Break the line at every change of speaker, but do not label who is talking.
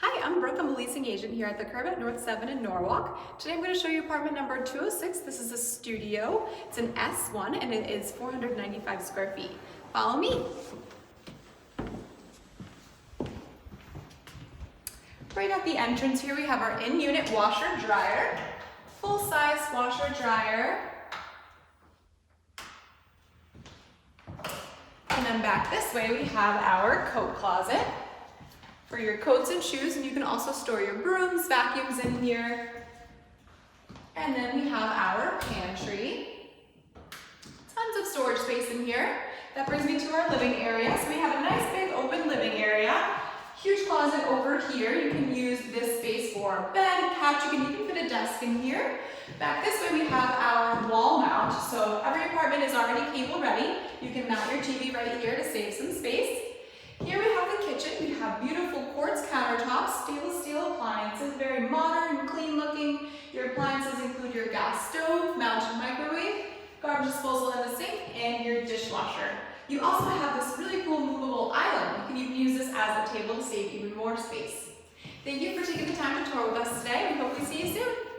Hi, I'm Brooke. I'm a leasing agent here at the Curb at North 7 in Norwalk. Today I'm going to show you apartment number 206. This is a studio. It's an S1 and it is 495 square feet. Follow me. Right at the entrance here we have our in-unit washer dryer, full-size washer dryer. And then back this way we have our coat closet for your coats and shoes, and you can also store your brooms, vacuums in here. And then we have our pantry. Tons of storage space in here. That brings me to our living area. So we have a nice big open living area. Huge closet over here. You can use this space for a bed, couch. You can even fit a desk in here. Back this way we have our wall mount. So every apartment is already cable ready. You can mount your TV right here to save some space. Here we have the kitchen. We have beautiful quartz countertops, stainless steel appliances, very modern and clean looking. Your appliances include your gas stove, mounted microwave, garbage disposal in the sink, and your dishwasher. You also have this really cool movable island. You can even use this as a table to save even more space. Thank you for taking the time to tour with us today. We hope we see you soon.